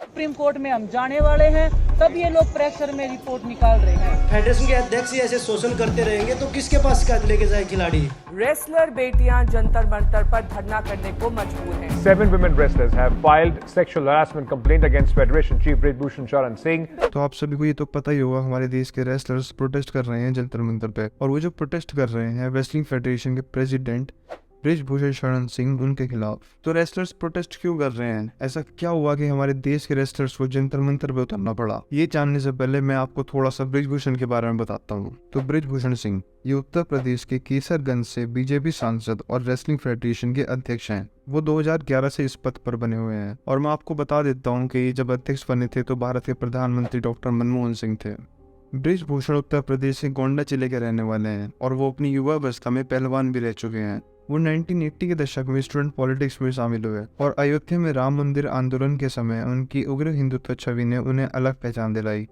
Supreme court में हम जाने वाले हैं, तब ये लोग प्रेशर में रिपोर्ट निकाल रहे हैं। फेडरेशन के अध्यक्ष ही ऐसे शोषण करते रहेंगे तो किसके पास शिकायत लेके जाए खिलाड़ी। रेसलर बेटियां जंतर मंतर पर धरना करने को मजबूर हैं। 7 women wrestlers have filed sexual harassment complaint against Federation Chief Brijbhushan Sharan Singh. तो आप सभी को ये तो पता ही होगा, हमारे देश के रेसलर्स प्रोटेस्ट कर रहे हैं जंतर मंतर पे, और वो जो प्रोटेस्ट कर रहे हैं रेसलिंग फेडरेशन के प्रेसिडेंट बृजभूषण शरण सिंह उनके खिलाफ। तो रेसलर्स प्रोटेस्ट क्यों कर रहे हैं? ऐसा क्या हुआ कि हमारे देश के रेसलर्स को जंतर मंतर पे उतरना पड़ा? ये जानने से पहले मैं आपको थोड़ा सा बृजभूषण के बारे में बताता हूँ। तो बृजभूषण सिंह ये उत्तर प्रदेश के केसरगंज से बीजेपी सांसद और रेसलिंग फेडरेशन के अध्यक्ष हैं। वो 2011 से इस पद पर बने हुए हैं, और मैं आपको बता देता हूँ कि जब अध्यक्ष बने थे तो भारत के प्रधानमंत्री डॉक्टर मनमोहन सिंह थे। बृजभूषण उत्तर प्रदेश के गोंडा जिले के रहने वाले हैं, और वो अपनी युवा अवस्था में पहलवान भी रह चुके हैं। वो 1980 के दशक में स्टूडेंट पॉलिटिक्स में शामिल हुए, और अयोध्या में राम मंदिर आंदोलन के समय उनकी उग्र हिंदुत्व छवि ने उन्हें अलग पहचान दिलाई।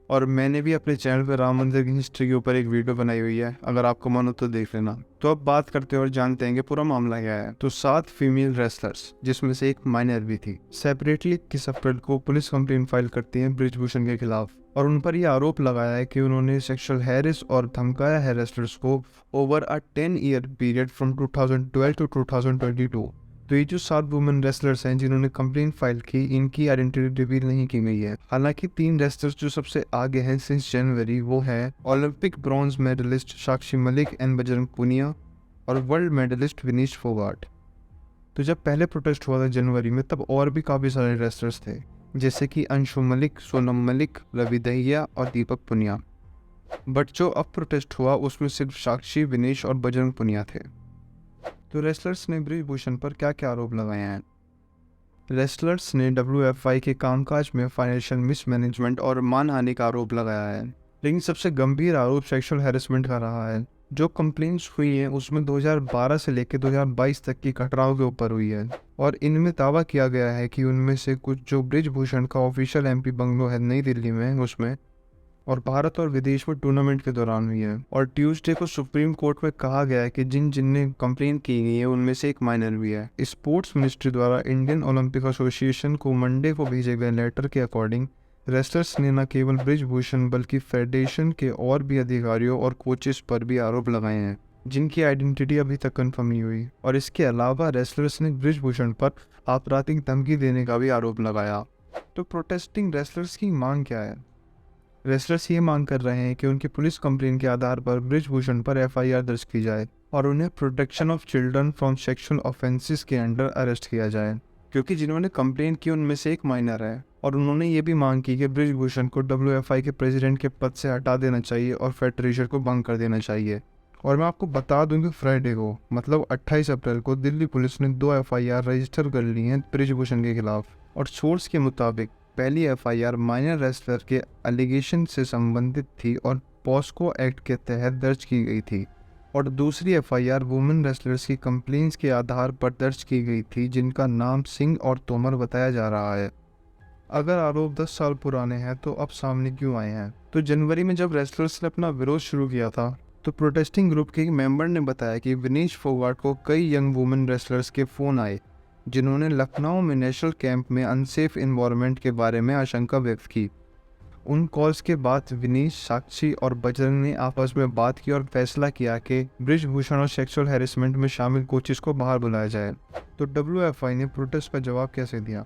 और मैंने भी अपने चैनल पर राम मंदिर की हिस्ट्री के ऊपर एक वीडियो बनाई हुई है, अगर आपको मन हो तो देख लेना। तो अब बात करते हैं और जानते हैं कि पूरा मामला क्या है। तो 7 फीमेल रेसलर्स, जिसमें से एक माइनर भी थी, सेपरेटली 21 अप्रैल को पुलिस कंप्लेंट फाइल करती है बृजभूषण के खिलाफ, और उन पर यह आरोप लगाया है कि उन्होंने सेक्सुअल हैरेस और धमकाया है रेसलर्स को over a 10-year period from 2012 to 2022। तो ये जो 7 वुमेन रेसलर्स हैं जिन्होंने कंप्लेंट फाइल की, इनकी आइडेंटिटी रिवील नहीं की गई है। हालांकि 3 रेसलर्स जो सबसे आगे हैं सिंस जनवरी, वो है Olympic bronze medallist Sakshi Malik and Bajrang Punia, और वर्ल्ड मेडलिस्ट विनीश फोगाट। तो जब पहले प्रोटेस्ट हुआ था जनवरी में, तब और भी काफ़ी सारे रेसलर्स थे, जैसे कि अंशु मलिक, सोनम मलिक, रवि दहिया और दीपक पुनिया। बट जो अब प्रोटेस्ट हुआ उसमें सिर्फ साक्षी, विनेश और बजरंग पुनिया थे। तो रेसलर्स ने बृजभूषण पर क्या क्या आरोप लगाए हैं? रेसलर्स ने WFI के कामकाज में फाइनेंशियल मिसमैनेजमेंट और मानहानि का आरोप लगाया है, लेकिन सबसे गंभीर आरोप सेक्सुअल हैरेसमेंट का रहा है। जो कंप्लेंट्स हुई हैं उसमें 2012 से लेकर 2022 तक की घटनाओं के ऊपर हुई है, और इनमें दावा किया गया है कि उनमें से कुछ जो बृजभूषण का ऑफिशियल MP बंगलो है नई दिल्ली में, उसमें और भारत और विदेश में टूर्नामेंट के दौरान हुई है। और ट्यूसडे को सुप्रीम कोर्ट में कहा गया है कि जिनने कंप्लेंट की गई है उनमें से एक माइनर भी है। स्पोर्ट्स मिनिस्ट्री द्वारा इंडियन ओलंपिक एसोसिएशन को मंडे को भेजे गए लेटर के अकॉर्डिंग रेसलर्स ने न केवल बृजभूषण बल्कि फेडरेशन के और भी अधिकारियों और कोचेस पर भी आरोप लगाए हैं, जिनकी आइडेंटिटी अभी तक कंफर्म नहीं हुई। और इसके अलावा रेसलर्स ने बृजभूषण पर आपराधिक धमकी देने का भी आरोप लगाया। तो प्रोटेस्टिंग रेसलर्स की मांग क्या है? रेसलर्स ये मांग कर रहे हैं कि उनकी पुलिस कंप्लेंट के आधार पर बृजभूषण पर FIR दर्ज की जाए और उन्हें protection of children from sexual offences के अंडर अरेस्ट किया जाए, क्योंकि जिन्होंने कंप्लेंट की उनमें से एक माइनर है। और उन्होंने ये भी मांग की कि बृजभूषण को WFI के प्रेसिडेंट के पद से हटा देना चाहिए और फेडरेशन को भंग कर देना चाहिए। और मैं आपको बता दूं कि फ्राइडे को, मतलब 28 अप्रैल को, दिल्ली पुलिस ने 2 FIR रजिस्टर कर ली हैं बृजभूषण के खिलाफ। और सोर्स के मुताबिक पहली FIR माइनर रेसलर के एलिगेशन से संबंधित थी और पॉस्को एक्ट के तहत दर्ज की गई थी, और दूसरी FIR वुमेन रेसलर्स की कंप्लेंट्स के आधार पर दर्ज की गई थी, जिनका नाम सिंह और तोमर बताया जा रहा है। अगर आरोप 10 साल पुराने हैं तो अब सामने क्यों आए हैं? तो जनवरी में जब रेसलर्स ने अपना विरोध शुरू किया था, तो प्रोटेस्टिंग ग्रुप के एक मेंबर ने बताया कि विनीश फोगाट को कई यंग वुमेन रेसलर्स के फ़ोन आए, जिन्होंने लखनऊ में नेशनल कैंप में अनसेफ इन्वायरमेंट के बारे में आशंका व्यक्त की। उन कॉल्स के बाद विनीश, साक्षी और बजरंग ने आपस में बात की और फैसला किया कि बृजभूषण और सेक्सुअल हैरेसमेंट में शामिल कोचेस को बाहर बुलाया जाए। तो WFI ने प्रोटेस्ट का जवाब कैसे दिया?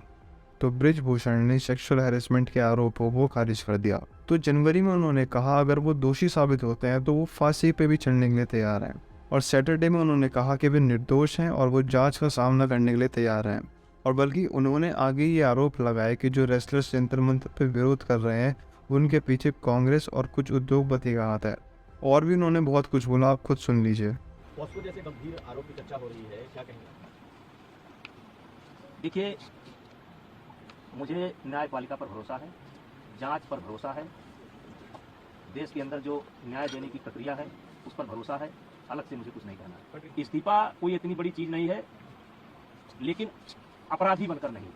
तो बृजभूषण ने सेक्सुअल हैरेसमेंट के आरोपों को खारिज कर दिया। तो जनवरी में उन्होंने कहा अगर वो दोषी साबित होते हैं तो वो फांसी पे भी चढ़ने के लिए तैयार हैं। और सैटरडे में उन्होंने कहा कि वे निर्दोष हैं और वो जांच का सामना करने के लिए तैयार हैं। और बल्कि उन्होंने आगे ये आरोप लगाया कि जो रेसलर्स जंतर मंतर पर विरोध कर रहे हैं उनके पीछे कांग्रेस और कुछ उद्योगपति का हाथ है। और भी उन्होंने बहुत कुछ बोला, आप खुद सुन लीजिए। पॉस्को जैसे गंभीर आरोप की चर्चा हो रही है, क्या कहेंगे? देखिए, मुझे न्यायपालिका पर भरोसा है, जांच पर भरोसा है, देश के अंदर जो न्याय देने की प्रक्रिया है उस पर भरोसा है। अलग से मुझे कुछ नहीं कहना। इस्तीफा कोई इतनी बड़ी चीज़ नहीं है, लेकिन अपराधी बनकर नहीं,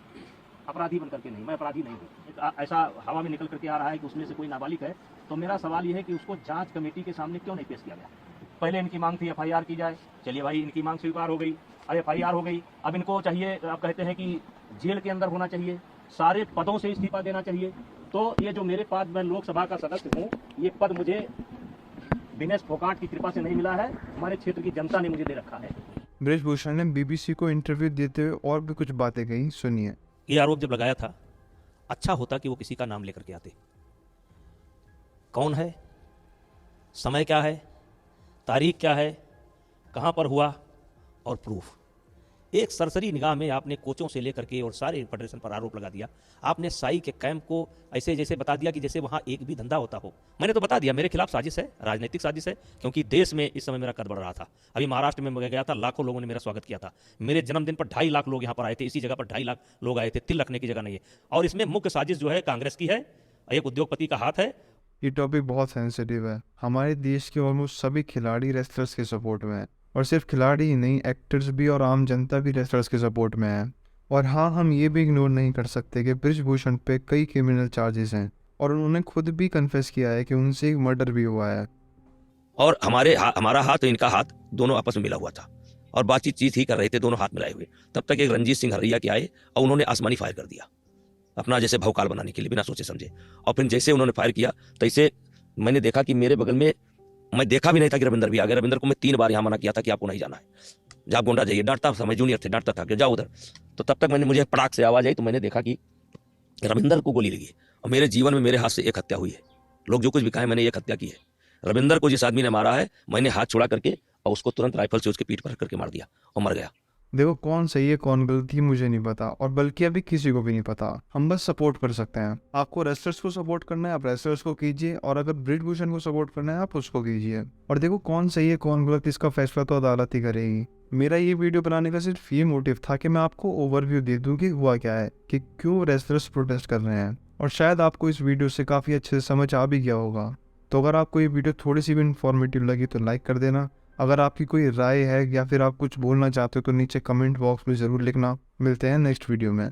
अपराधी बनकर के नहीं, मैं अपराधी नहीं हूँ। ऐसा हवा में निकल करके आ रहा है कि उसमें से कोई नाबालिग है, तो मेरा सवाल ये है कि उसको जांच कमेटी के सामने क्यों नहीं पेश किया गया? पहले इनकी मांग थी FIR की जाए, चलिए भाई इनकी मांग स्वीकार हो गई, अब FIR हो गई। अब इनको चाहिए, आप कहते हैं कि जेल के अंदर होना चाहिए, सारे पदों से इस्तीफा देना चाहिए। तो ये जो मेरे पास, मैं लोकसभा का सदस्य हूँ, ये पद मुझे दिनेश फोगाट की कृपा से नहीं मिला है, हमारे क्षेत्र की जनता ने मुझे दे रखा है। ब्रिजभूषण ने बीबीसी को इंटरव्यू देते हुए और भी कुछ बातें कही, सुनिए। ये आरोप जब लगाया था, अच्छा होता कि वो किसी का नाम लेकर के आते। कौन है, समय क्या है, तारीख क्या है, कहाँ पर हुआ और प्रूफ। एक सरसरी निगाह में आपने कोचों से लेकर के और सारे फेडरेशन पर आरोप लगा दिया। आपने साई के कैंप को ऐसे जैसे बता दिया कि जैसे वहाँ एक भी धंधा होता हो। मैंने तो बता दिया मेरे खिलाफ साजिश है, राजनीतिक साजिश है, क्योंकि देश में इस समय मेरा कद बढ़ रहा था। अभी महाराष्ट्र में मैं गया था, लाखों लोगों ने मेरा स्वागत किया था। मेरे जन्मदिन पर 2.5 लाख लोग यहाँ पर आए थे, इसी जगह पर 2.5 लाख लोग आए थे। तिल रखने की जगह नहीं है। और इसमें मुख्य साजिश जो है कांग्रेस की है, एक उद्योगपति का हाथ है। ये टॉपिक बहुत सेंसिटिव है। हमारे देश के ऑलमोस्ट सभी खिलाड़ी रेसलर्स के सपोर्ट में हैं, और सिर्फ खिलाड़ी ही नहीं, एक्टर्स भी और आम जनता भी रेसलर्स के सपोर्ट में है। और हाँ, हम ये भी इग्नोर नहीं कर सकते कि ब्रिजभूषण पे कई क्रिमिनल चार्जेस हैं, और उन्होंने खुद भी कन्फेस किया है कि उनसे एक मर्डर भी हुआ है। और हमारा हाथ और इनका हाथ दोनों आपस में मिला हुआ था और बातचीत चीत ही कर रहे थे, दोनों हाथ मिलाए हुए। तब तक एक रंजीत सिंह हरैया के आए और उन्होंने आसमानी फायर कर दिया अपना जैसे भौकाल बनाने के लिए, बिना सोचे समझे। और फिर जैसे उन्होंने फायर किया तैसे मैंने देखा कि मेरे बगल में, मैं देखा भी नहीं था कि रविंदर भी आ गया। रविंदर को मैं 3 बार यहाँ मना किया था कि आपको नहीं जाना है, जहाँ गोंडा जाइए। डांटता था, मैं जूनियर थे, डांटता था कि जाओ उधर। तो तब तक मुझे पटाख से आवाज आई, तो मैंने देखा कि रविंदर को गोली लगी है। और मेरे जीवन में मेरे हाथ से एक हत्या हुई है। लोग जो कुछ भी कहें, मैंने एक हत्या की है। रविंदर को जिस आदमी ने मारा है, मैंने हाथ छुड़ा करके और उसको तुरंत राइफल से उसके पीठ पर रख करके मार दिया और मर गया। देखो, कौन सही है कौन गलती मुझे नहीं पता, और बल्कि अभी किसी को भी नहीं पता। हम बस सपोर्ट कर सकते हैं। आपको रेसलर्स को सपोर्ट करना है, आप रेसलर्स को कीजिए, और अगर ब्रिजभूषण को सपोर्ट करना है, आप उसको कीजिए। और देखो, कौन सही है कौन गलत, इसका फैसला तो अदालत ही करेगी। मेरा ये वीडियो बनाने का सिर्फ ये मोटिव था कि मैं आपको ओवरव्यू दे दूं कि हुआ क्या है, कि क्यों रेसलर्स प्रोटेस्ट कर रहे हैं। और शायद आपको इस वीडियो से काफ़ी अच्छे से समझ आ भी गया होगा। तो अगर आपको ये वीडियो थोड़ी सी भी इन्फॉर्मेटिव लगी तो लाइक कर देना। अगर आपकी कोई राय है या फिर आप कुछ बोलना चाहते हो तो नीचे कमेंट बॉक्स में ज़रूर लिखना। मिलते हैं नेक्स्ट वीडियो में।